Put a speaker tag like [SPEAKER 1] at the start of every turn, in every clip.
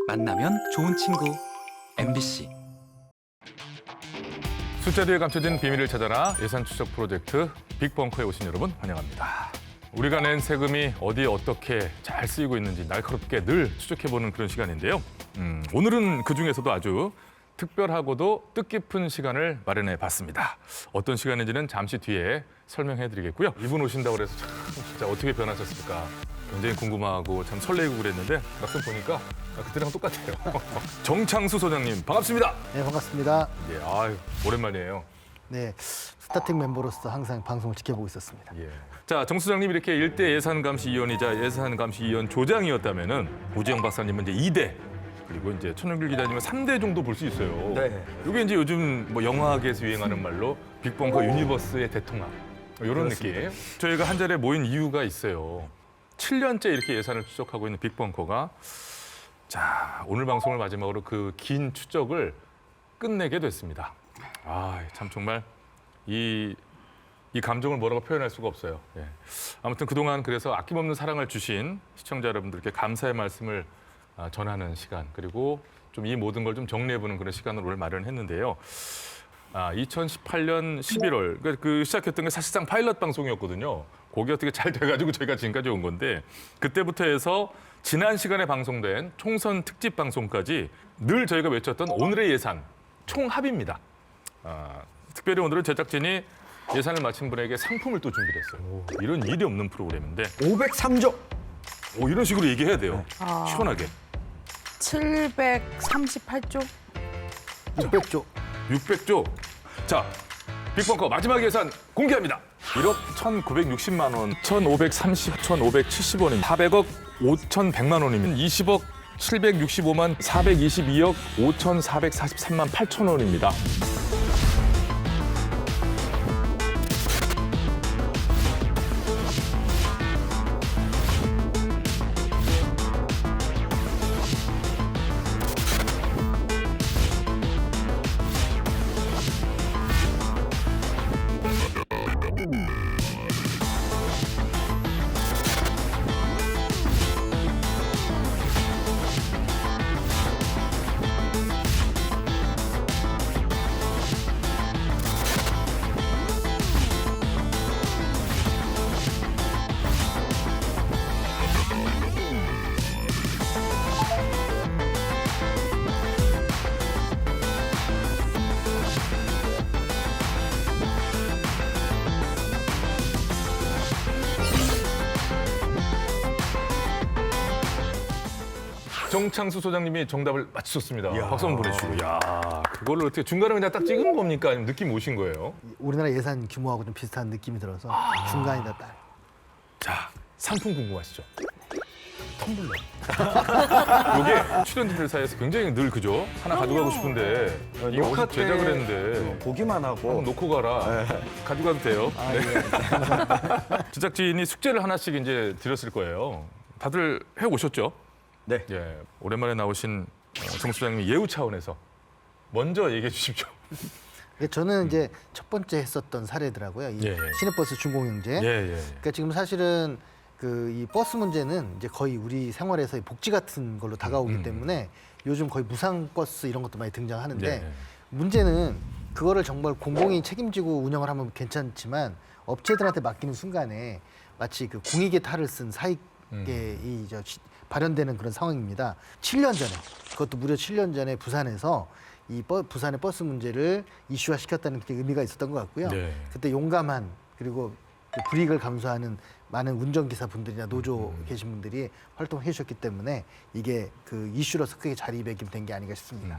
[SPEAKER 1] 만나면 좋은 친구 MBC.
[SPEAKER 2] 숫자 뒤에 감춰진 비밀을 찾아라 예산 추적 프로젝트 빅벙커에 오신 여러분 환영합니다. 우리가 낸 세금이 어디에 어떻게 잘 쓰이고 있는지 날카롭게 늘 추적해보는 그런 시간인데요. 오늘은 그중에서도 아주 특별하고도 뜻깊은 시간을 마련해 봤습니다. 어떤 시간인지는 잠시 뒤에 설명해 드리겠고요. 이분 오신다고 그래서 참 진짜 어떻게 변하셨을까 굉장히 궁금하고 참 설레고 그랬는데 막상 보니까 그때랑 똑같아요. 정창수 소장님 반갑습니다.
[SPEAKER 3] 네, 반갑습니다.
[SPEAKER 2] 예, 아유, 오랜만이에요.
[SPEAKER 3] 네, 스타팅 멤버로서 항상 방송을 지켜보고 있었습니다.
[SPEAKER 2] 예. 자, 정 소장님 이렇게 1대 예산감시위원이자 예산감시위원 조장이었다면은 우재영 박사님은 이제 2대 그리고 이제 천영길 기자님은 3대 정도 볼 수 있어요.
[SPEAKER 4] 네.
[SPEAKER 2] 이게 이제 요즘 뭐 영화계에서 유행하는 말로 빅벙커 유니버스의 대통합 이런 느낌. 저희가 한 자리에 모인 이유가 있어요. 7년째 이렇게 예산을 추적하고 있는 빅벙커가 자, 오늘 방송을 마지막으로 그 긴 추적을 끝내게 됐습니다. 아, 참 정말 이 감정을 뭐라고 표현할 수가 없어요. 예. 아무튼 그동안 그래서 아낌없는 사랑을 주신 시청자 여러분들께 감사의 말씀을 전하는 시간, 그리고 좀 이 모든 걸 좀 정리해보는 그런 시간을 오늘 마련했는데요. 2018년 11월 그 시작했던 게 사실상 파일럿 방송이었거든요. 그게 어떻게 잘 돼가지고 저희가 지금까지 온 건데, 그때부터 해서 지난 시간에 방송된 총선 특집 방송까지 늘 저희가 외쳤던 오늘의 예산 총합입니다. 특별히 오늘은 제작진이 예산을 마친 분에게 상품을 또 준비했어요. 이런 일이 없는 프로그램인데
[SPEAKER 4] 503조.
[SPEAKER 2] 이런 식으로 얘기해야 돼요. 시원하게.
[SPEAKER 5] 738조?
[SPEAKER 3] 600조.
[SPEAKER 2] 600조. 자, 빅벙커 마지막 예산 공개합니다. 1억 1,960만 원, 1,530, 1,570원입니다. 400억 5,100만 원입니다. 20억 765만 422억 5,443만 8천 원입니다. 정창수 소장님이 정답을 맞추셨습니다. 박수 한번 보내주시고. 야, 그걸로 어떻게 중간에 그냥 딱 찍은 겁니까? 아니면 느낌 오신 거예요?
[SPEAKER 3] 우리나라 예산 규모하고 좀 비슷한 느낌이 들어서 중간이다 딱.
[SPEAKER 2] 자, 상품 궁금하시죠? 텀블러. 이게 출연진들 사이에서 굉장히 늘 그죠? 하나 가져가고 싶은데 이거
[SPEAKER 4] 녹화
[SPEAKER 2] 어디서 제작을 했는데
[SPEAKER 4] 보기만 하고
[SPEAKER 2] 한번 놓고 가라. 가져가도 돼요. 네. 제작진이 숙제를 하나씩 이제 드렸을 거예요. 다들 해 오셨죠?
[SPEAKER 4] 네.
[SPEAKER 2] 예, 오랜만에 나오신 정 소장님이 예우 차원에서 먼저 얘기해 주십시오.
[SPEAKER 3] 저는 이제 첫 번째 했었던 사례더라고요. 이
[SPEAKER 2] 예.
[SPEAKER 3] 시내버스 준공영제.
[SPEAKER 2] 예.
[SPEAKER 3] 그러니까 지금 사실은 이 버스 문제는 이제 거의 우리 생활에서의 복지 같은 걸로 다가오기 때문에 요즘 거의 무상 버스 이런 것도 많이 등장하는데
[SPEAKER 2] 예.
[SPEAKER 3] 문제는 그거를 정말 공공이 책임지고 운영을 하면 괜찮지만 업체들한테 맡기는 순간에 마치 그 공익의 탈을 쓴 사익에 발현되는 그런 상황입니다. 7년 전에, 그것도 무려 7년 전에 부산에서 이 부산의 버스 문제를 이슈화 시켰다는 게 의미가 있었던 것 같고요.
[SPEAKER 2] 네.
[SPEAKER 3] 그때 용감한 그리고 그 불이익을 감수하는 많은 운전기사 분들이나 노조 계신 분들이 활동해 주셨기 때문에 이게 그 이슈로서 크게 자리매김된 게 아닌가 싶습니다.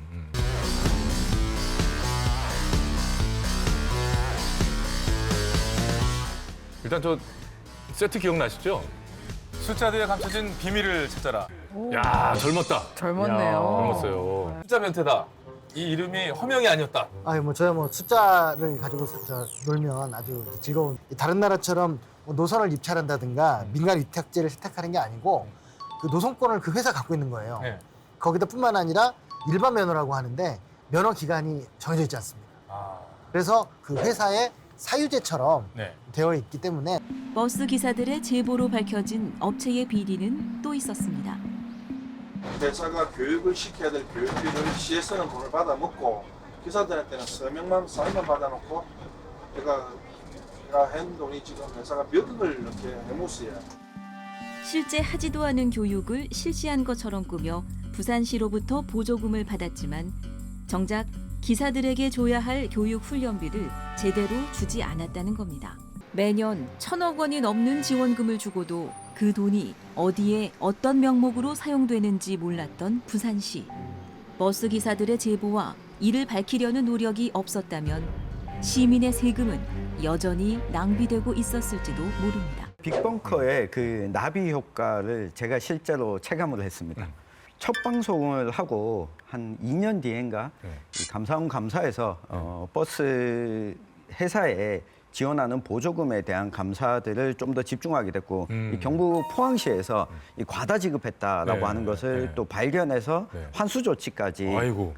[SPEAKER 2] 일단 저 세트 기억나시죠? 숫자 뒤에 감춰진 비밀을 찾아라. 야, 젊었다.
[SPEAKER 5] 젊었네요.
[SPEAKER 2] 젊었어요. 숫자 변태다. 이 이름이 허명이 아니었다.
[SPEAKER 3] 저야 숫자를 가지고 놀면 아주 즐거운. 다른 나라처럼 노선을 입찰한다든가 민간 위탁제를 채택하는 게 아니고 그 노선권을 그 회사 갖고 있는 거예요.
[SPEAKER 2] 네.
[SPEAKER 3] 거기다 뿐만 아니라 일반 면허라고 하는데 면허 기간이 정해져 있지 않습니다. 그래서 그 회사의 사유제처럼
[SPEAKER 2] 네.
[SPEAKER 3] 되어 있기 때문에
[SPEAKER 6] 버스 기사들의 제보로 밝혀진 업체의 비리는 또 있었습니다.
[SPEAKER 4] 회사가 교육을 시켜야 될 교육비를 시에서는 돈을 받아 먹고 기사들한테는 사인만 받아놓고 제가 한 돈이 지금 회사가 몇 억을 이렇게 해무시야.
[SPEAKER 5] 실제 하지도 않은 교육을 실시한 것처럼 꾸며 부산시로부터 보조금을 받았지만 정작 기사들에게 줘야 할 교육 훈련비를 제대로 주지 않았다는 겁니다. 매년 1,000억 원이 넘는 지원금을 주고도 그 돈이 어디에 어떤 명목으로 사용되는지 몰랐던 부산시. 버스 기사들의 제보와 이를 밝히려는 노력이 없었다면 시민의 세금은 여전히 낭비되고 있었을지도 모릅니다.
[SPEAKER 6] 빅벙커의 그 나비 효과를 제가 실제로 체감을 했습니다. 첫 방송을 하고 한 2년 뒤인가 이 감사원 감사에서 버스 회사에 지원하는 보조금에 대한 감사들을 좀 더 집중하게 됐고 이 경북 포항시에서 이 과다 지급했다라고 하는 것을 또 발견해서 환수 조치까지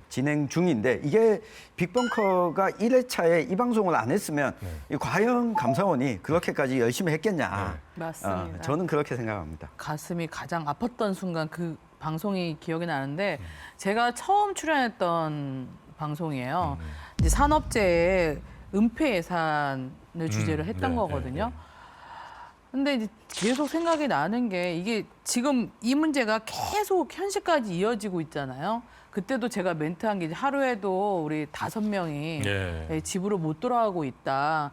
[SPEAKER 6] 진행 중인데 이게 빅벙커가 1회차에 이 방송을 안 했으면 이 과연 감사원이 그렇게까지 열심히 했겠냐.
[SPEAKER 7] 맞습니다.
[SPEAKER 6] 저는 그렇게 생각합니다.
[SPEAKER 7] 가슴이 가장 아팠던 순간 그 방송이 기억이 나는데 제가 처음 출연했던 방송이에요. 이제 산업재해 은폐 예산을 주제로 했던 거거든요. 근데 이제 계속 생각이 나는 게 이게 지금 이 문제가 계속 현실까지 이어지고 있잖아요. 그때도 제가 멘트한 게 이제 하루에도 우리 5명이 집으로 못 돌아가고 있다.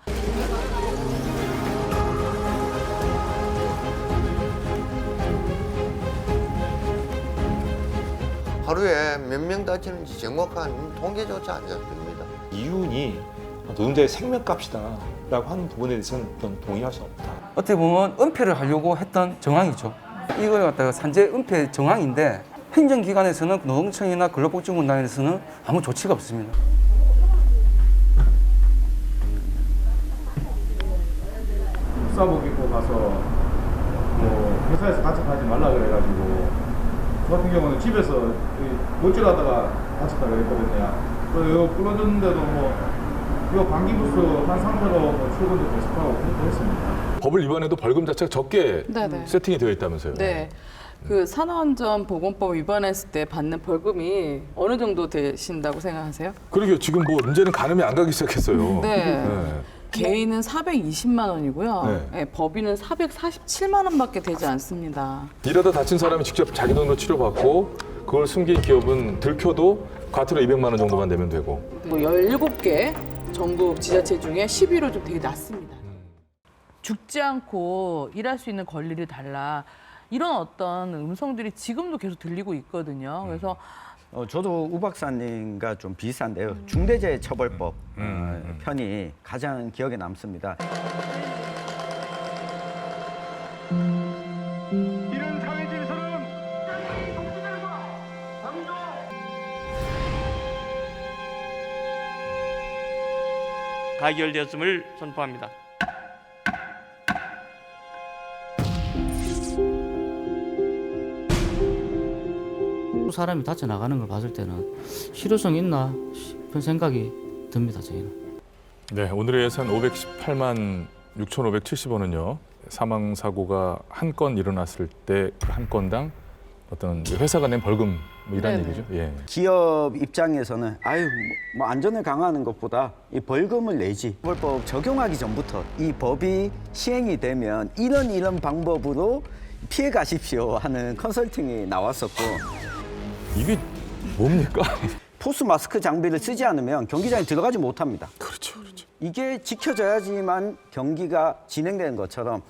[SPEAKER 8] 하루에 몇 명 다치는지 정확한 통계조차 안 잡힙니다.
[SPEAKER 9] 이윤이 노동자의 생명값이다라고 하는 부분에 대해서는 어떤 동의할 수 없다.
[SPEAKER 10] 어떻게 보면 은폐를 하려고 했던 정황이죠. 이걸 갖다가 산재 은폐 정황인데 행정기관에서는 노동청이나 근로복지공단에서는 아무 조치가 없습니다.
[SPEAKER 11] 국사복 입고 가서 뭐 회사에서 같이 가지 말라 그래가지고 저 같은 경우는 집에서 몰질하다가 다쳤다 그랬거든요. 그리고 끌어줬는데도 이 방기부스 한 상태로 출근도 계속하고 그렇게 했습니다.
[SPEAKER 2] 법을 위반해도 벌금 자체가 적게 세팅이 되어 있다면서요?
[SPEAKER 7] 네. 그 산업안전보건법 위반했을 때 받는 벌금이 어느 정도 되신다고 생각하세요?
[SPEAKER 2] 그러게요. 지금 뭐 이제는 가늠이 안 가기 시작했어요.
[SPEAKER 7] 네. 개인은 420만 원이고요. 네, 법인은 447만 원밖에 되지 않습니다.
[SPEAKER 2] 일하다 다친 사람이 직접 자기 돈으로 치료받고 그걸 숨긴 기업은 들켜도 과태료 200만 원 정도만 내면 되고.
[SPEAKER 7] 뭐 17개 전국 지자체 중에 11호 좀 되게 낮습니다. 죽지 않고 일할 수 있는 권리를 달라. 이런 어떤 음성들이 지금도 계속 들리고 있거든요. 그래서
[SPEAKER 6] 저도 우 박사님과 좀 비슷한데요. 중대재해처벌법 편이 가장 기억에 남습니다.
[SPEAKER 11] 이런 사회 질서는
[SPEAKER 12] 가결되었음을 선포합니다.
[SPEAKER 10] 사람이 다쳐 나가는 걸 봤을 때는 실효성이 있나 싶은 생각이 듭니다. 저희는.
[SPEAKER 2] 네, 오늘의 예산 518만 6,570원은요. 사망 사고가 한 건 일어났을 때 한 건당 어떤 회사가 낸 벌금 뭐 이런 얘기죠. 예.
[SPEAKER 6] 기업 입장에서는 뭐 안전을 강화하는 것보다 이 벌금을 내지. 처벌법 적용하기 전부터 이 법이 시행이 되면 이런 방법으로 피해 가십시오 하는 컨설팅이 나왔었고.
[SPEAKER 2] 이게 뭡니까?
[SPEAKER 6] 포스 마스크 장비를 쓰지 않으면 경기장에 들어가지 못합니다.
[SPEAKER 2] 그렇죠.
[SPEAKER 6] 이게 지켜져야지만 경기가 진행되는 것처럼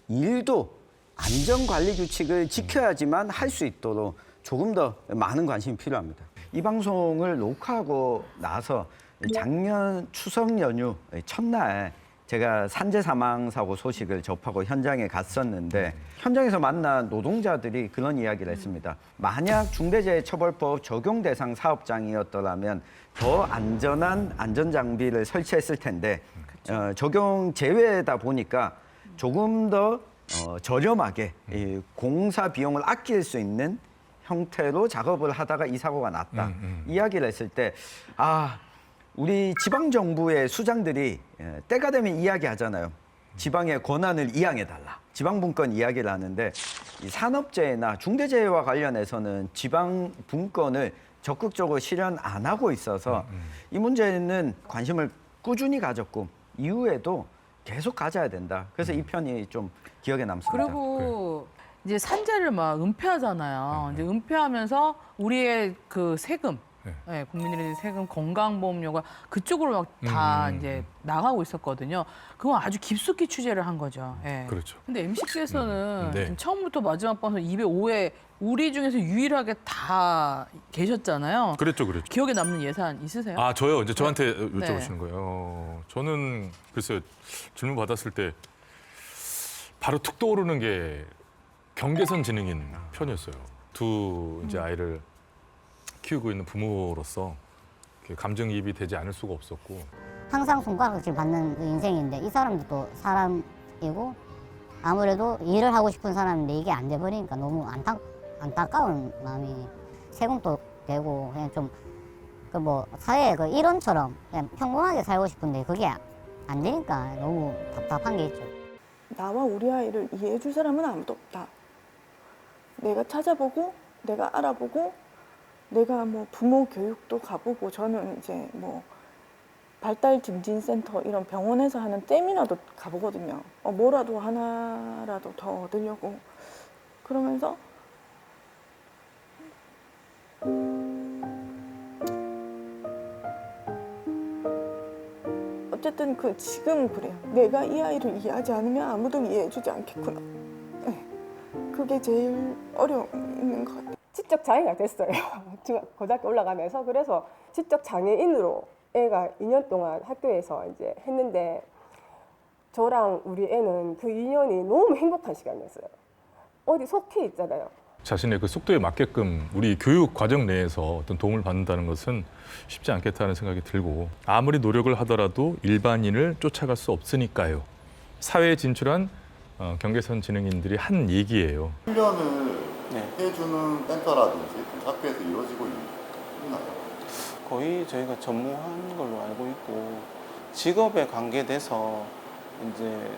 [SPEAKER 6] 일도 안전관리 규칙을 지켜야지만 할 수 있도록 조금 더 많은 관심이 필요합니다. 이 방송을 녹화하고 나서 작년 추석 연휴 첫날 제가 산재 사망 사고 소식을 접하고 현장에 갔었는데 현장에서 만난 노동자들이 그런 이야기를 했습니다. 만약 중대재해처벌법 적용 대상 사업장이었더라면 더 안전한 안전장비를 설치했을 텐데 적용 제외다 보니까 조금 더 저렴하게 이 공사 비용을 아낄 수 있는 형태로 작업을 하다가 이 사고가 났다. 이야기를 했을 때 우리 지방정부의 수장들이 때가 되면 이야기하잖아요. 지방의 권한을 이양해달라. 지방분권 이야기를 하는데 이 산업재해나 중대재해와 관련해서는 지방분권을 적극적으로 실현 안 하고 있어서 이 문제는 관심을 꾸준히 가졌고 이후에도 계속 가져야 된다. 그래서 이 편이 좀 기억에 남습니다.
[SPEAKER 7] 그리고 이제 산재를 막 은폐하잖아요. 이제 은폐하면서 우리의 그 세금, 네, 국민들의 세금, 건강보험료가 그쪽으로 막 다 이제 나가고 있었거든요. 그건 아주 깊숙이 취재를 한 거죠. 예.
[SPEAKER 2] 그렇죠.
[SPEAKER 7] 근데 MBC에서는
[SPEAKER 2] 네.
[SPEAKER 7] 처음부터 마지막 방송 205회 우리 중에서 유일하게 다 계셨잖아요.
[SPEAKER 2] 그랬죠.
[SPEAKER 7] 기억에 남는 예산 있으세요?
[SPEAKER 2] 아, 저요? 이제 저한테
[SPEAKER 7] 네.
[SPEAKER 2] 여쭤보시는 거예요. 저는 글쎄요, 질문 받았을 때 바로 툭 떠오르는 게 경계선 지능인 편이었어요. 두 이제 아이를 키우고 있는 부모로서 감정이입이 되지 않을 수가 없었고.
[SPEAKER 12] 항상 손가락질 받는 인생인데 이 사람도 또 사람이고 아무래도 일을 하고 싶은 사람인데 이게 안 돼 버리니까 너무 안타까운 마음이 세금도 되고 그냥 좀 그 뭐 사회의 그 일원처럼 그냥 평범하게 살고 싶은데 그게 안 되니까 너무 답답한 게 있죠.
[SPEAKER 13] 나와 우리 아이를 이해해 줄 사람은 아무도 없다. 내가 찾아보고 내가 알아보고 내가 뭐 부모 교육도 가보고 저는 이제 뭐 발달 증진센터 이런 병원에서 하는 댐이라도 가보거든요. 뭐라도 하나라도 더 얻으려고 그러면서 어쨌든 그 지금 그래요. 내가 이 아이를 이해하지 않으면 아무도 이해해주지 않겠구나. 네. 그게 제일 어려운 것 같아요.
[SPEAKER 14] 지적 장애가 됐어요. 고등학교 올라가면서. 그래서 지적 장애인으로 애가 2년 동안 학교에서 이제 했는데 저랑 우리 애는 그 2년이 너무 행복한 시간이었어요. 어디 속해 있잖아요.
[SPEAKER 2] 자신의 그 속도에 맞게끔 우리 교육 과정 내에서 어떤 도움을 받는다는 것은 쉽지 않겠다는 생각이 들고 아무리 노력을 하더라도 일반인을 쫓아갈 수 없으니까요. 사회에 진출한 경계선 지능인들이 한 얘기예요.
[SPEAKER 15] 훈련을 해주는 센터라든지 학교에서 이루어지고 있나요?
[SPEAKER 16] 거의 저희가 전무한 걸로 알고 있고 직업에 관계돼서 이제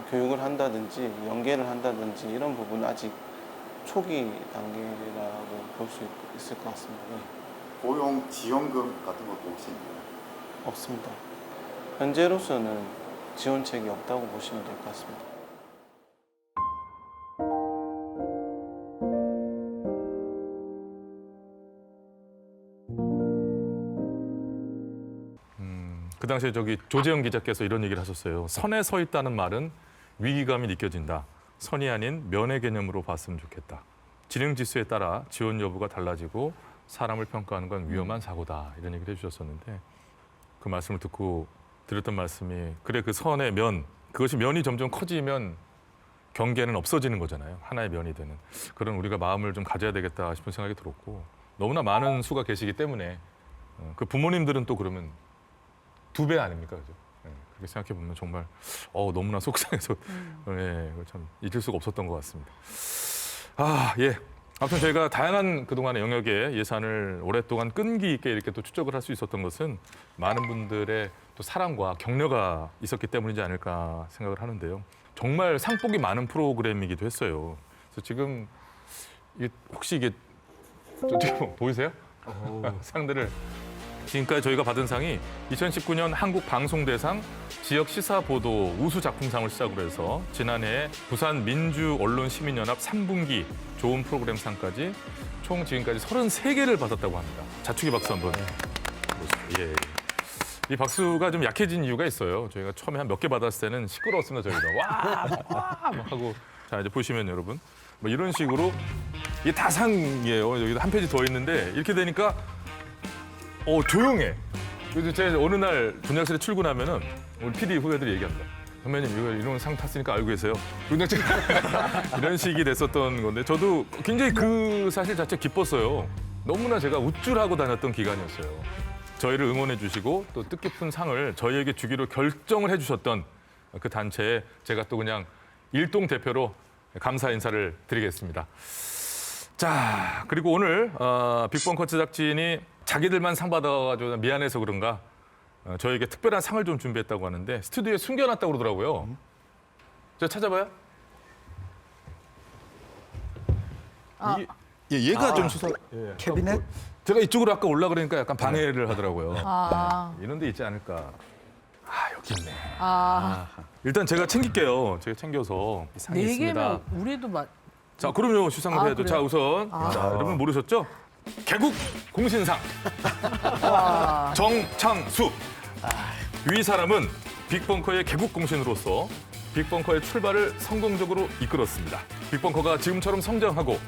[SPEAKER 16] 교육을 한다든지 연계를 한다든지 이런 부분은 아직 초기 단계라고 볼 수 있을 것 같습니다. 네.
[SPEAKER 15] 고용 지원금 같은 것도 혹시 있나요?
[SPEAKER 16] 없습니다. 현재로서는 지원책이 없다고 보시면 될 것 같습니다.
[SPEAKER 2] 그 당시에 저기 조재영 기자께서 이런 얘기를 하셨어요. 선에 서 있다는 말은 위기감이 느껴진다. 선이 아닌 면의 개념으로 봤으면 좋겠다. 지능 지수에 따라 지원 여부가 달라지고 사람을 평가하는 건 위험한 사고다. 이런 얘기를 해주셨었는데 그 말씀을 듣고 드렸던 말씀이 그래 그 선의 면, 그것이 면이 점점 커지면 경계는 없어지는 거잖아요. 하나의 면이 되는. 그런 우리가 마음을 좀 가져야 되겠다 싶은 생각이 들었고 너무나 많은 수가 계시기 때문에 그 부모님들은 또 그러면 2배 아닙니까? 그죠? 네, 그렇게 생각해 보면 정말 너무나 속상해서 참 잊을 수가 없었던 것 같습니다. 예. 아무튼 저희가 다양한 그동안의 영역의 예산을 오랫동안 끈기 있게 이렇게 또 추적을 할 수 있었던 것은 많은 분들의 또 사랑과 격려가 있었기 때문이지 않을까 생각을 하는데요. 정말 상복이 많은 프로그램이기도 했어요. 그래서 지금 혹시 이게 저쪽 보이세요? 상들을 지금까지 저희가 받은 상이 2019년 한국방송대상 지역 시사보도 우수작품상을 시작으로 해서 지난해 부산 민주언론시민연합 3분기 좋은 프로그램 상까지 총 지금까지 33개를 받았다고 합니다. 자축의 박수 한번 보시죠. 예. 이 박수가 좀 약해진 이유가 있어요. 저희가 처음에 한 몇 개 받았을 때는 시끄러웠습니다. 저희가 와 막 하고 자 이제 보시면 여러분 뭐 이런 식으로 이게 다 상이에요. 여기도 한 페이지 더 있는데 이렇게 되니까 조용해. 그래서 제가 어느 날 분장실에 출근하면은 우리 PD 후배들이 얘기합니다. 선배님 이거 이런 상 탔으니까 알고 계세요. 이런 식이 됐었던 건데 저도 굉장히 그 사실 자체 기뻤어요. 너무나 제가 우쭐하고 다녔던 기간이었어요. 저희를 응원해 주시고 또 뜻깊은 상을 저희에게 주기로 결정을 해 주셨던 그 단체에 제가 또 그냥 일동 대표로 감사 인사를 드리겠습니다. 자, 그리고 오늘 빅벙커 제작진이 자기들만 상 받아가지고 미안해서 그런가 저에게 특별한 상을 좀 준비했다고 하는데 스튜디오에 숨겨놨다고 그러더라고요. 제가 찾아봐요.
[SPEAKER 7] 아.
[SPEAKER 2] 얘가 좀 수사.
[SPEAKER 6] 캐비넷?
[SPEAKER 2] 제가 이쪽으로 아까 올라 그러니까 약간 방해를 하더라고요.
[SPEAKER 7] 아.
[SPEAKER 2] 이런 데 있지 않을까. 여기 있네.
[SPEAKER 7] 아.
[SPEAKER 2] 일단 제가 챙길게요. 제가 챙겨서 상이
[SPEAKER 7] 네
[SPEAKER 2] 있습니다.
[SPEAKER 7] 개면 우리도
[SPEAKER 2] 자, 그럼요. 수상을 해야죠.
[SPEAKER 7] 그래요?
[SPEAKER 2] 자, 우선 자, 여러분 모르셨죠? 개국 공신상
[SPEAKER 7] 와.
[SPEAKER 2] 정창수. 이 사람은 빅벙커의 개국 공신으로서 빅벙커의 출발을 성공적으로 이끌었습니다. 빅벙커가 지금처럼 성장하고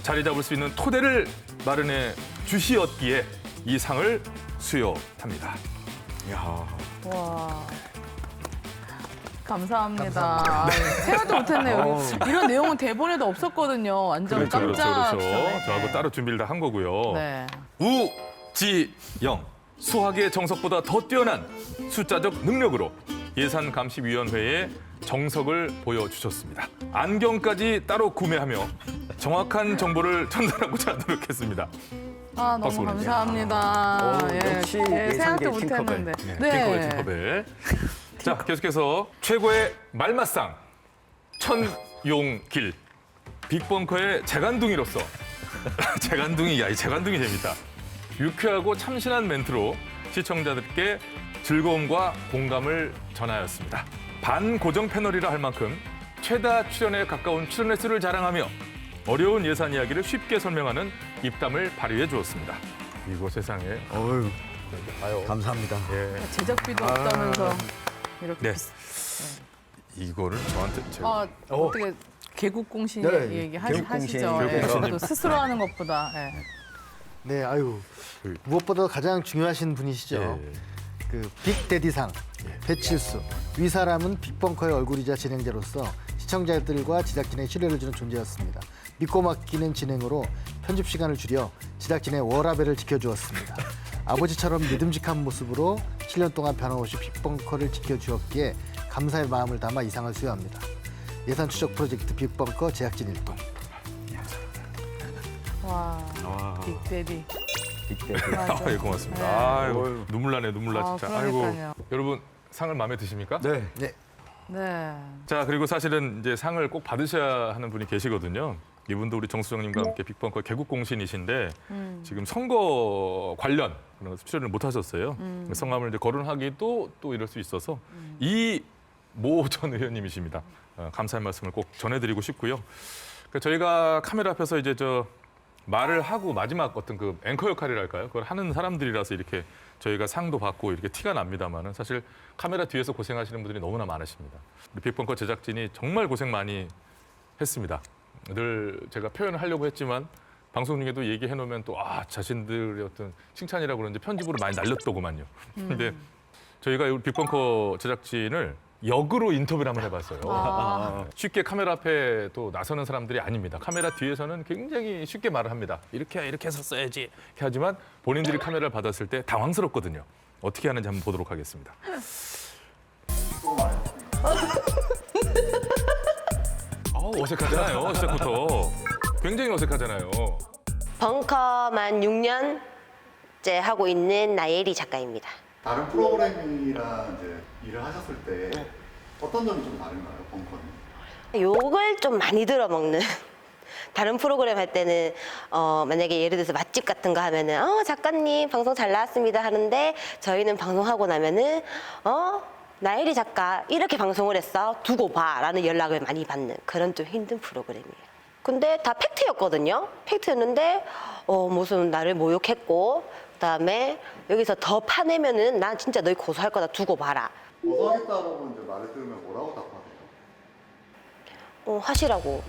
[SPEAKER 2] 자리 잡을 수 있는 토대를 마련해 주시었기에 이 상을 수여합니다. 이야.
[SPEAKER 7] 와. 감사합니다. 생각도 못했네요. 이런 내용은 대본에도 없었거든요. 완전 깜짝.
[SPEAKER 2] 그렇죠. 저하고 따로 준비를 다 한 거고요.
[SPEAKER 7] 네.
[SPEAKER 2] 우지영. 수학의 정석보다 더 뛰어난 숫자적 능력으로 예산감시위원회에 정석을 보여주셨습니다. 안경까지 따로 구매하며 정확한 정보를 전달하고자 노력했습니다.
[SPEAKER 7] 아,
[SPEAKER 2] 박수
[SPEAKER 7] 너무
[SPEAKER 2] 보내주세요.
[SPEAKER 7] 감사합니다.
[SPEAKER 6] 역시
[SPEAKER 7] 생각도
[SPEAKER 6] 예상계 팅커벨.
[SPEAKER 7] 못했는데.
[SPEAKER 2] 팅커벨, 팅커벨. 자, 계속해서 최고의 말맛상 천용길 빅벙커의 재간둥이로서 재간둥이 재간둥이 재밌다. 유쾌하고 참신한 멘트로 시청자들께 즐거움과 공감을 전하였습니다. 반고정 패널이라 할 만큼 최다 출연에 가까운 출연 횟수를 자랑하며 어려운 예산 이야기를 쉽게 설명하는 입담을 발휘해 주었습니다. 이거 세상에.
[SPEAKER 6] 어휴, 감사합니다.
[SPEAKER 2] 예.
[SPEAKER 7] 제작비도 없다면서 이렇게.
[SPEAKER 2] 네. 이거를 저한테 제가
[SPEAKER 7] 어떻게 개국 공신
[SPEAKER 6] 네,
[SPEAKER 7] 얘기
[SPEAKER 6] 개국 공신.
[SPEAKER 7] 하시죠.
[SPEAKER 2] 개국
[SPEAKER 7] 예,
[SPEAKER 2] 공신님.
[SPEAKER 7] 또 스스로 하는 것보다. 예.
[SPEAKER 3] 네, 아유 무엇보다 가장 중요하신 분이시죠. 그 빅데디상 배칠수. 위 사람은 빅벙커의 얼굴이자 진행자로서 시청자들과 제작진의 신뢰를 주는 존재였습니다. 믿고 맡기는 진행으로 편집 시간을 줄여 제작진의 워라밸을 지켜주었습니다. 아버지처럼 믿음직한 모습으로 7년 동안 변함없이 빅벙커를 지켜주었기에 감사의 마음을 담아 이 상을 수여합니다. 예산 추적 프로젝트 빅벙커 제작진 일동.
[SPEAKER 7] 와, 빅데디.
[SPEAKER 2] 아, 예, 고맙습니다. 아이고, 눈물 나네, 눈물 나 진짜. 아이고,
[SPEAKER 7] 그러니까요.
[SPEAKER 2] 여러분 상을 마음에 드십니까?
[SPEAKER 6] 네.
[SPEAKER 7] 네.
[SPEAKER 2] 자, 그리고 사실은 이제 상을 꼭 받으셔야 하는 분이 계시거든요. 이분도 우리 정수정님과 함께 빅벙커 개국 공신이신데 지금 선거 관련 그런 출연을 못 하셨어요. 성함을 이제 거론하기도 또 이럴 수 있어서 이모 전 의원님이십니다. 감사의 말씀을 꼭 전해드리고 싶고요. 그러니까 저희가 카메라 앞에서 이제 말을 하고 마지막 어떤 그 앵커 역할이랄까요? 그걸 하는 사람들이라서 이렇게 저희가 상도 받고 이렇게 티가 납니다만은 사실 카메라 뒤에서 고생하시는 분들이 너무나 많으십니다. 우리 빅벙커 제작진이 정말 고생 많이 했습니다. 늘 제가 표현을 하려고 했지만 방송 중에도 얘기해 놓으면 또 자신들의 어떤 칭찬이라고 그러는데 편집으로 많이 날렸더구만요. 근데 저희가 우리 빅벙커 제작진을 역으로 인터뷰를 한번 해봤어요. 쉽게 카메라 앞에 또 나서는 사람들이 아닙니다. 카메라 뒤에서는 굉장히 쉽게 말을 합니다. 이렇게 해서 써야지. 이렇게 하지만 본인들이 카메라를 받았을 때 당황스럽거든요. 어떻게 하는지 한번 보도록 하겠습니다. 어색하잖아요. 시작부터. 굉장히 어색하잖아요.
[SPEAKER 17] 벙커만 6년째 하고 있는 나예리 작가입니다.
[SPEAKER 15] 다른 프로그램이랑 이제 일을 하셨을 때 어떤 점이 좀 다른가요, 벙커는?
[SPEAKER 17] 욕을 좀 많이 들어먹는. 다른 프로그램 할 때는 만약에 예를 들어서 맛집 같은 거 하면은 작가님 방송 잘 나왔습니다 하는데 저희는 방송하고 나면은 나예리 작가 이렇게 방송을 했어 두고 봐라는 연락을 많이 받는 그런 좀 힘든 프로그램이에요. 근데 다 팩트였거든요. 팩트였는데 무슨 나를 모욕했고 그다음에 여기서 더 파내면은 난 진짜 너희 고소할 거다 두고 봐라.
[SPEAKER 15] 고소하겠다고 이제 말을 들으면 뭐라고 답하세요?
[SPEAKER 17] 하시라고.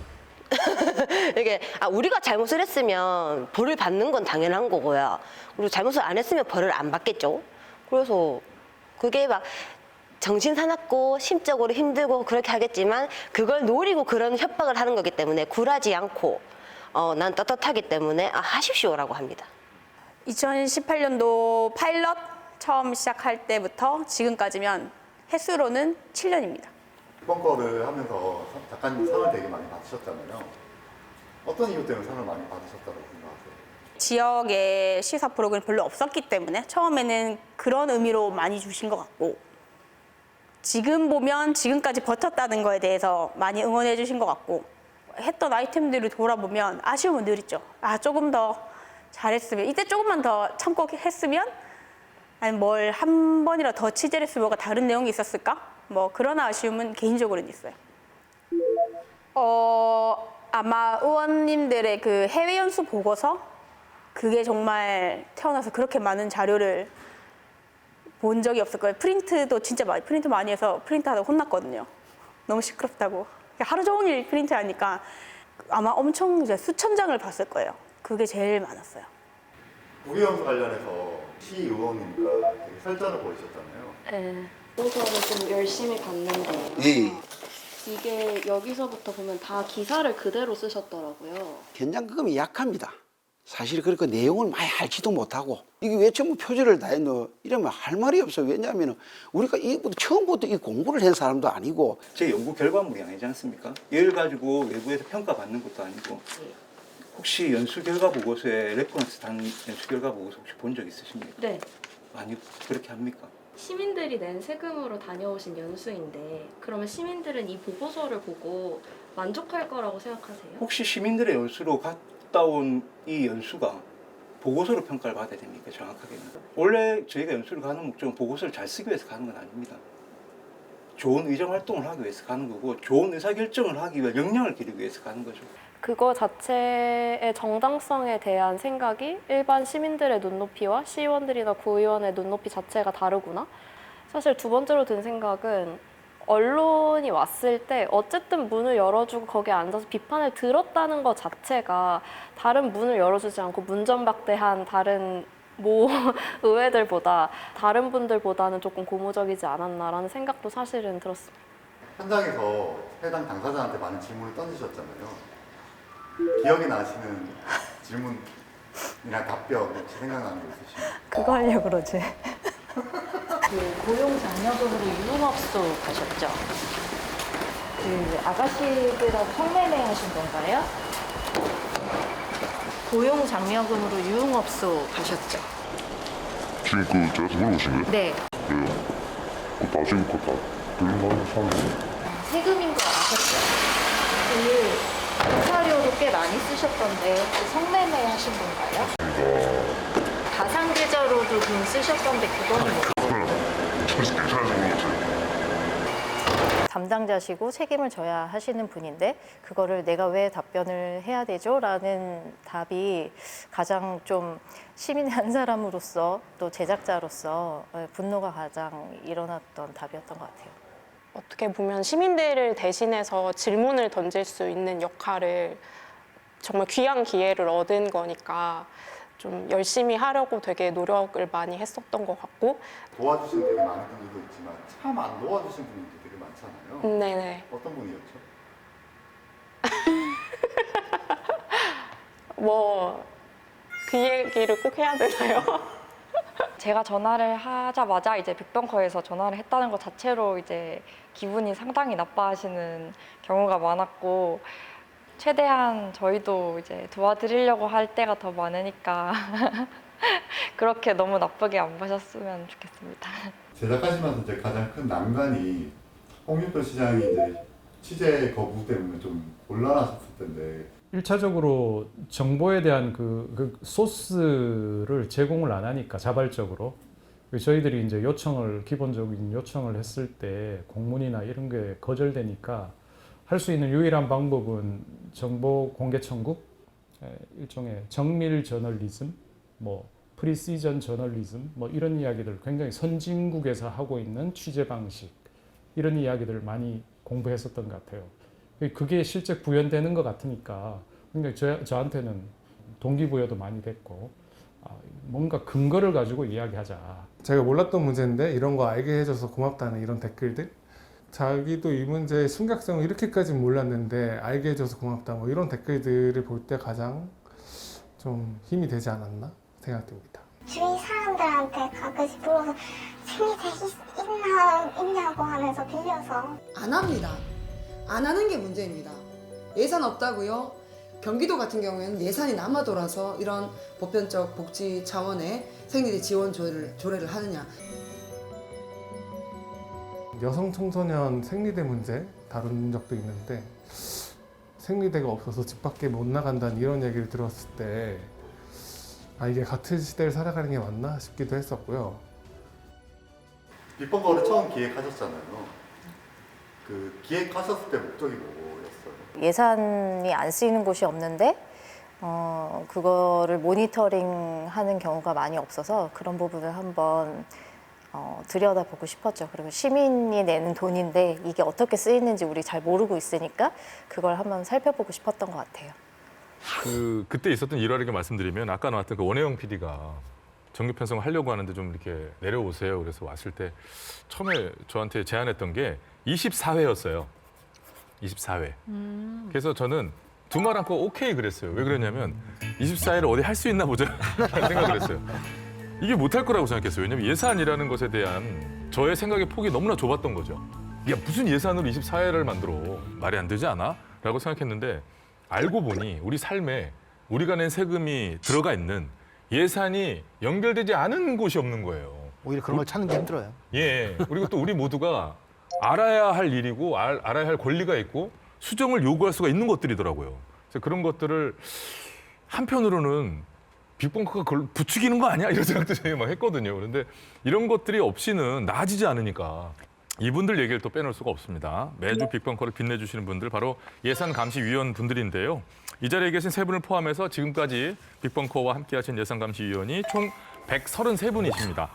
[SPEAKER 17] 이게 우리가 잘못을 했으면 벌을 받는 건 당연한 거고요. 그리고 잘못을 안 했으면 벌을 안 받겠죠. 그래서 그게 막 정신 사납고 심적으로 힘들고 그렇게 하겠지만 그걸 노리고 그런 협박을 하는 거기 때문에 굴하지 않고 난 떳떳하기 때문에 하십시오라고 합니다.
[SPEAKER 18] 2018년도 파일럿 처음 시작할 때부터 지금까지면 횟수로는 7년입니다.
[SPEAKER 15] 빅벙커를 하면서 작가님 상을 되게 많이 받으셨잖아요. 어떤 이유 때문에 상을 많이 받으셨다고 생각하세요?
[SPEAKER 18] 지역에 시사 프로그램 별로 없었기 때문에 처음에는 그런 의미로 많이 주신 것 같고 지금 보면 지금까지 버텼다는 거에 대해서 많이 응원해 주신 것 같고 했던 아이템들을 돌아보면 아쉬움은 늘 있죠. 아, 조금 더 잘했으면, 이때 조금만 더 참고 했으면, 아니 뭘 한 번이라도 더 취재를 했으면 뭐가 다른 내용이 있었을까? 뭐 그런 아쉬움은 개인적으로는 있어요. 아마 의원님들의 그 해외 연수 보고서, 그게 정말 태어나서 그렇게 많은 자료를 본 적이 없을 거예요. 프린트도 진짜 프린트 많이 해서 프린트하다 혼났거든요. 너무 시끄럽다고. 하루 종일 프린트하니까 아마 엄청 이제 수천 장을 봤을 거예요. 그게 제일 많았어요.
[SPEAKER 15] 우리 연수 관련해서 시의원이니까 되게 설전을 벌이셨잖아요.
[SPEAKER 19] 네. 보고서를 좀 열심히 봤는데 이게 여기서부터 보면 다 기사를 그대로 쓰셨더라고요.
[SPEAKER 20] 현장감이 약합니다. 사실 그렇게 내용을 많이 알지도 못하고 이게 왜 전부 표절을 다 했노 이러면 할 말이 없어요. 왜냐하면 우리가 처음부터 이 공부를 한 사람도 아니고
[SPEAKER 10] 제 연구 결과물이 아니지 않습니까? 이걸 가지고 외부에서 평가받는 것도 아니고 혹시 연수 결과 보고서에 레퍼런스 단 연수 결과 보고서 혹시 본 적 있으십니까?
[SPEAKER 19] 네.
[SPEAKER 10] 아니 그렇게 합니까?
[SPEAKER 19] 시민들이 낸 세금으로 다녀오신 연수인데 그러면 시민들은 이 보고서를 보고 만족할 거라고 생각하세요?
[SPEAKER 10] 혹시 시민들의 연수로 갔다 온 이 연수가 보고서로 평가를 받아야 됩니까? 정확하게는. 원래 저희가 연수를 가는 목적은 보고서를 잘 쓰기 위해서 가는 건 아닙니다. 좋은 의정 활동을 하기 위해서 가는 거고 좋은 의사결정을 하기 위해 역량을 기르기 위해서 가는 거죠.
[SPEAKER 19] 그거 자체의 정당성에 대한 생각이 일반 시민들의 눈높이와 시의원들이나 구의원의 눈높이 자체가 다르구나. 사실 두 번째로 든 생각은 언론이 왔을 때 어쨌든 문을 열어주고 거기에 앉아서 비판을 들었다는 것 자체가 다른 문을 열어주지 않고 문전박대한 다른 의회들보다 다른 분들보다는 조금 고무적이지 않았나라는 생각도 사실은 들었습니다.
[SPEAKER 15] 현장에서 해당 당사자한테 많은 질문을 던지셨잖아요. 기억이 나시는 질문이나 답변 혹시 생각나는 거 있으시나요?
[SPEAKER 21] 그거 하려고 그러지. 그 고용 장려금으로 유흥업소 가셨죠? 그 아가씨들하고 성매매 하신 건가요? 고용 장려금으로 유흥업소 가셨죠?
[SPEAKER 22] 지금 그 제가 물어보신 거예요?
[SPEAKER 19] 네.
[SPEAKER 22] 왜요? 그거 나중에 그거 다 들어가는 사람이에요?
[SPEAKER 19] 세금인 거 아셨죠? 그 부사료도 꽤 많이 쓰셨던데 혹시 성매매 하신 건가요? 가상계좌로도 돈 쓰셨던데 그거는 뭐? 담당자시고 책임을 져야 하시는 분인데 그거를 내가 왜 답변을 해야 되죠? 라는 답이 가장 좀 시민의 한 사람으로서 또 제작자로서 분노가 가장 일어났던 답이었던 것 같아요.
[SPEAKER 23] 어떻게 보면 시민들을 대신해서 질문을 던질 수 있는 역할을 정말 귀한 기회를 얻은 거니까 좀 열심히 하려고 되게 노력을 많이 했었던 것 같고
[SPEAKER 15] 도와주신 되게 많은 분들도 있지만 참 안 도와주신 분들도 되게 많잖아요.
[SPEAKER 23] 네네.
[SPEAKER 15] 어떤 분이었죠?
[SPEAKER 23] 뭐 그 얘기를 꼭 해야 되나요?
[SPEAKER 24] 제가 전화를 하자마자 이제 빅벙커에서 전화를 했다는 것 자체로 이제 기분이 상당히 나빠하시는 경우가 많았고 최대한 저희도 이제 도와드리려고 할 때가 더 많으니까 그렇게 너무 나쁘게 안 보셨으면 좋겠습니다.
[SPEAKER 15] 제작하시면서 이제 가장 큰 난관이 홍준표 시장이 이제 취재 거부 때문에 좀 곤란하셨을 텐데
[SPEAKER 11] 1차적으로 정보에 대한 그 소스를 제공을 안 하니까 자발적으로 저희들이 이제 기본적인 요청을 했을 때 공문이나 이런 게 거절되니까 할 수 있는 유일한 방법은 정보 공개 청구, 일종의 정밀 저널리즘, 뭐 프리시전 저널리즘, 뭐 이런 이야기들 굉장히 선진국에서 하고 있는 취재 방식 이런 이야기들을 많이 공부했었던 것 같아요. 그게 실제 구현되는 것 같으니까 굉장히 저한테는 동기부여도 많이 됐고 뭔가 근거를 가지고 이야기하자.
[SPEAKER 25] 제가 몰랐던 문제인데 이런 거 알게 해줘서 고맙다는 이런 댓글들 자기도 이 문제의 심각성을 이렇게까지 몰랐는데 알게 해줘서 고맙다 뭐 이런 댓글들을 볼 때 가장 좀 힘이 되지 않았나 생각됩니다.
[SPEAKER 26] 주위 사람들한테 가끔씩 불러서 생리대 있냐고 하면서 빌려서
[SPEAKER 27] 안 합니다. 안 하는 게 문제입니다. 예산 없다고요? 경기도 같은 경우에는 예산이 남아돌아서 이런 보편적 복지 차원의 생리대 지원 조례를 하느냐.
[SPEAKER 25] 여성 청소년 생리대 문제 다룬 적도 있는데 생리대가 없어서 집 밖에 못 나간다는 이런 얘기를 들었을 때 이게 같은 시대를 살아가는 게 맞나 싶기도 했었고요.
[SPEAKER 15] 빅벙커를 처음 기획하셨잖아요. 그 기획하셨을 때 목적이 뭐였어요?
[SPEAKER 21] 예산이 안 쓰이는 곳이 없는데 그거를 모니터링하는 경우가 많이 없어서 그런 부분을 한번 들여다보고 싶었죠. 그리고 시민이 내는 돈인데 이게 어떻게 쓰이는지 우리 잘 모르고 있으니까 그걸 한번 살펴보고 싶었던 것 같아요.
[SPEAKER 2] 그때 있었던 일화를 말씀드리면 아까 나왔던 그 원혜영 PD가 정규 편성을 하려고 하는데 좀 이렇게 내려오세요. 그래서 왔을 때 처음에 저한테 제안했던 게 24회였어요. 24회. 그래서 저는 두 말 않고 오케이 그랬어요. 왜 그랬냐면 24회를 어디 할 수 있나 보자 라는 생각을 했어요. 이게 못할 거라고 생각했어요. 왜냐면 예산이라는 것에 대한 저의 생각의 폭이 너무나 좁았던 거죠. 야, 무슨 예산으로 24회를 만들어. 말이 안 되지 않아? 라고 생각했는데 알고 보니 우리 삶에 우리가 낸 세금이 들어가 있는 예산이 연결되지 않은 곳이 없는 거예요.
[SPEAKER 3] 오히려 그런 걸 찾는 게 힘들어요.
[SPEAKER 2] 예. 그리고 또 우리 모두가 알아야 할 일이고 알아야 할 권리가 있고 수정을 요구할 수가 있는 것들이더라고요. 그래서 그런 것들을 한편으로는 빅벙커가 그걸 부추기는 거 아니야? 이런 생각도 제가 막 했거든요. 그런데 이런 것들이 없이는 나아지지 않으니까 이분들 얘기를 또 빼놓을 수가 없습니다. 매주 빅벙커를 빛내주시는 분들 바로 예산감시위원 분들인데요. 이 자리에 계신 세 분을 포함해서 지금까지 빅벙커와 함께하신 예산감시위원이 총 133분이십니다.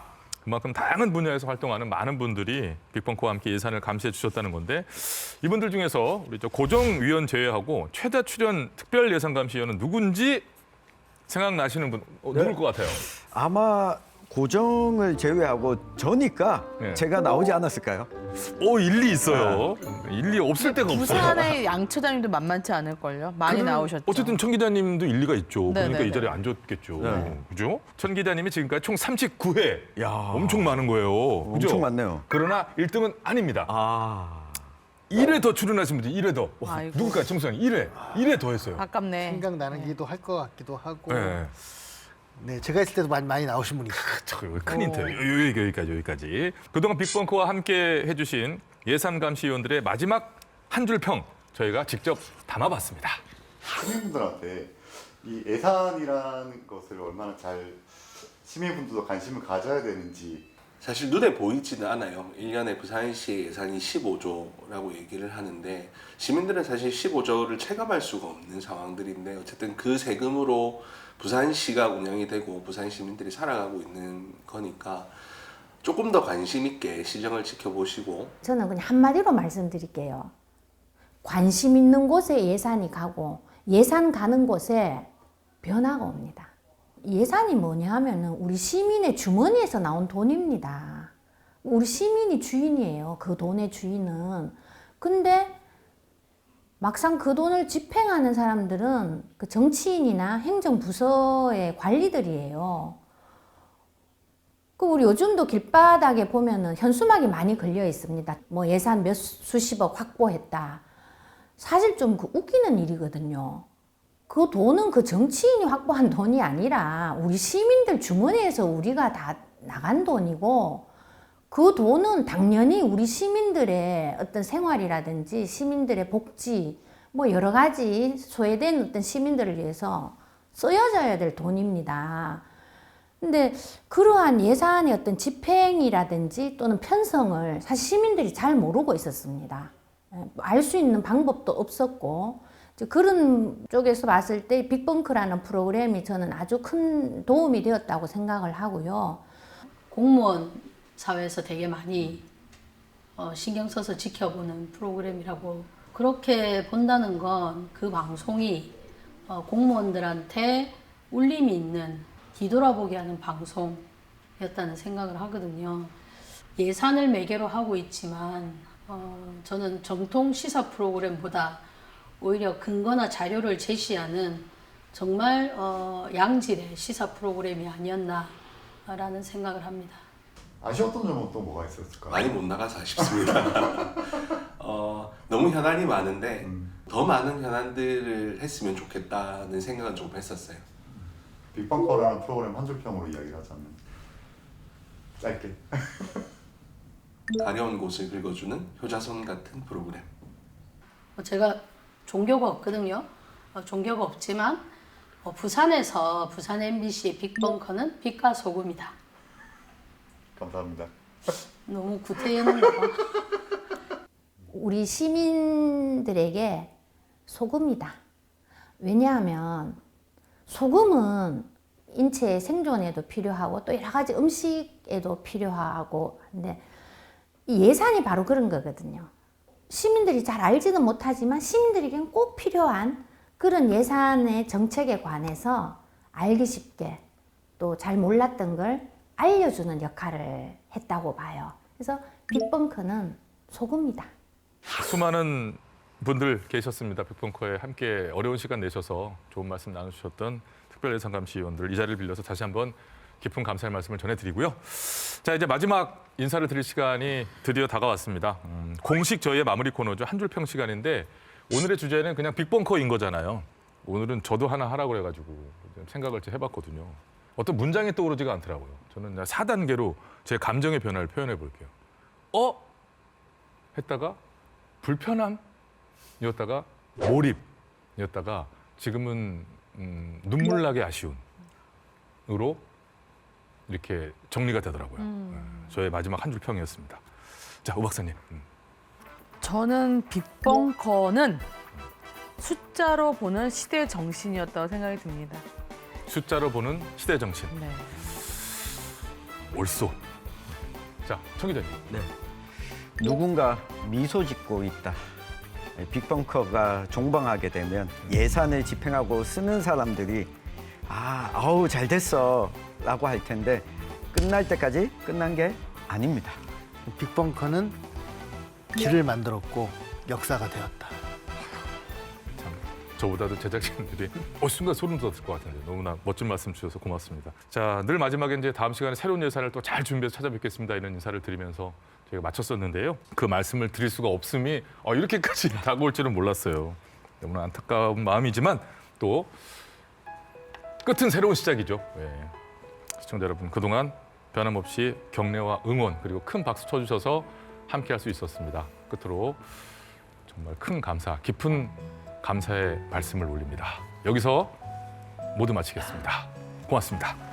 [SPEAKER 2] 그만큼 다양한 분야에서 활동하는 많은 분들이 빅벙커와 함께 예산을 감시해 주셨다는 건데 이분들 중에서 우리 고정위원 제외하고 최다 출연 특별 예산감시위원은 누군지 생각나시는 분 누굴 것 같아요?
[SPEAKER 6] 아마 고정을 제외하고 저니까 제가 나오지 않았을까요?
[SPEAKER 2] 일리 있어요. 일리 없을 때가 없어요.
[SPEAKER 7] 부산의 양 처장님도 만만치 않을걸요? 많이 나오셨죠.
[SPEAKER 2] 어쨌든 천 기자님도 일리가 있죠. 그러니까
[SPEAKER 7] 네네네.
[SPEAKER 2] 이 자리에 앉았겠죠. 그죠? 천 기자님이 지금까지 총 39회. 엄청 많은 거예요. 그죠?
[SPEAKER 6] 엄청 많네요.
[SPEAKER 2] 그러나 1등은 아닙니다. 1회 더 출연하신 분들이 1회 더.
[SPEAKER 7] 아이고.
[SPEAKER 2] 누굴까요? 정수영 1회 더 했어요.
[SPEAKER 7] 아깝네.
[SPEAKER 3] 생각나는 기도 할 것 같기도 하고.
[SPEAKER 2] 네.
[SPEAKER 3] 네, 제가 있을 때도 많이 나오신 분이 있어요.
[SPEAKER 2] 큰 힌트. 여기까지. 그동안 빅벙커와 함께 해주신 예산감시위원들의 마지막 한 줄 평 저희가 직접 담아봤습니다.
[SPEAKER 15] 시민분들한테 이 예산이라는 것을 얼마나 잘 시민분들도 관심을 가져야 되는지
[SPEAKER 1] 사실 눈에 보이지는 않아요. 1년에 부산시의 예산이 15조라고 얘기를 하는데 시민들은 사실 15조를 체감할 수가 없는 상황들인데 어쨌든 그 세금으로 부산시가 운영이 되고 부산 시민들이 살아가고 있는 거니까 조금 더 관심 있게 시정을 지켜보시고
[SPEAKER 4] 저는 그냥 한마디로 말씀드릴게요. 관심 있는 곳에 예산이 가고 예산 가는 곳에 변화가 옵니다. 예산이 뭐냐 하면은 우리 시민의 주머니에서 나온 돈입니다. 우리 시민이 주인이에요. 그 돈의 주인은. 근데 막상 그 돈을 집행하는 사람들은 그 정치인이나 행정부서의 관리들이에요. 그 우리 요즘도 길바닥에 보면은 현수막이 많이 걸려 있습니다. 뭐 예산 몇 수십억 확보했다. 사실 좀 그 웃기는 일이거든요. 그 돈은 그 정치인이 확보한 돈이 아니라 우리 시민들 주머니에서 우리가 다 나간 돈이고 그 돈은 당연히 우리 시민들의 어떤 생활이라든지 시민들의 복지 뭐 여러 가지 소외된 어떤 시민들을 위해서 쓰여져야 될 돈입니다. 근데 그러한 예산의 어떤 집행이라든지 또는 편성을 사실 시민들이 잘 모르고 있었습니다. 알 수 있는 방법도 없었고 그런 쪽에서 봤을 때 빅벙커라는 프로그램이 저는 아주 큰 도움이 되었다고 생각을 하고요.
[SPEAKER 5] 공무원 사회에서 되게 많이 신경 써서 지켜보는 프로그램이라고 그렇게 본다는 건 그 방송이 공무원들한테 울림이 있는 뒤돌아보게 하는 방송이었다는 생각을 하거든요. 예산을 매개로 하고 있지만 저는 정통 시사 프로그램보다 오히려 근거나 자료를 제시하는 정말 양질의 시사 프로그램이 아니었나라는 생각을 합니다.
[SPEAKER 15] 아쉬웠던 점은 또 뭐가 있었을까요?
[SPEAKER 1] 많이 못 나가서 아쉽습니다. 너무 현안이 많은데 더 많은 현안들을 했으면 좋겠다는 생각은 좀 했었어요.
[SPEAKER 15] 빅벙커라는 프로그램 한 줄평으로 이야기를 하자면 짧게
[SPEAKER 1] 가려운 곳을 긁어주는 효자손 같은 프로그램.
[SPEAKER 5] 제가 종교가 없거든요. 종교가 없지만 부산에서 부산 MBC의 빅벙커는 빛과 소금이다.
[SPEAKER 15] 감사합니다.
[SPEAKER 5] 너무 구태였는가 봐.
[SPEAKER 4] 우리 시민들에게 소금이다. 왜냐하면 소금은 인체 생존에도 필요하고 또 여러 가지 음식에도 필요하고 한데 이 예산이 바로 그런 거거든요. 시민들이 잘 알지는 못하지만 시민들에게는 꼭 필요한 그런 예산의 정책에 관해서 알기 쉽게 또 잘 몰랐던 걸 알려주는 역할을 했다고 봐요. 그래서 빅벙커는 소금이다.
[SPEAKER 2] 수많은 분들 계셨습니다. 빅벙커에 함께 어려운 시간 내셔서 좋은 말씀 나누셨던 특별예산감시위원들 이 자리를 빌려서 다시 한번 깊은 감사의 말씀을 전해드리고요. 자, 이제 마지막 인사를 드릴 시간이 드디어 다가왔습니다. 공식 저희의 마무리 코너죠. 한 줄 평 시간인데 오늘의 주제는 그냥 빅벙커인 거잖아요. 오늘은 저도 하나 하라고 해가지고 생각을 좀 해봤거든요. 어떤 문장이 떠오르지가 않더라고요. 저는 4단계로 제 감정의 변화를 표현해 볼게요. 했다가 불편함이었다가 몰입이었다가 지금은 눈물나게 아쉬움으로 이렇게 정리가 되더라고요. 저의 마지막 한 줄 평이었습니다. 자, 오 박사님.
[SPEAKER 7] 저는 빅벙커는 숫자로 보는 시대 정신이었다고 생각이 듭니다.
[SPEAKER 2] 숫자로 보는 시대 정신.
[SPEAKER 7] 네.
[SPEAKER 2] 옳소. 자, 청 기자님.
[SPEAKER 6] 네. 누군가 미소 짓고 있다. 빅벙커가 종방하게 되면 예산을 집행하고 쓰는 사람들이 아우 잘 됐어 라고 할 텐데 끝날 때까지 끝난 게 아닙니다.
[SPEAKER 3] 빅벙커는 길을 만들었고 역사가 되었다.
[SPEAKER 2] 참, 저보다도 제작진들이 순간 소름 돋았을 것 같은데 너무나 멋진 말씀 주셔서 고맙습니다. 자, 늘 마지막에 이제 다음 시간에 새로운 예산을 또 잘 준비해서 찾아뵙겠습니다 이런 인사를 드리면서 저희가 마쳤었는데요. 그 말씀을 드릴 수가 없음이 이렇게까지 다가올 줄은 몰랐어요. 너무나 안타까운 마음이지만 또 끝은 새로운 시작이죠. 네. 시청자 여러분, 그동안 변함없이 격려와 응원 그리고 큰 박수 쳐주셔서 함께할 수 있었습니다. 끝으로 정말 큰 감사, 깊은 감사의 말씀을 올립니다. 여기서 모두 마치겠습니다. 고맙습니다.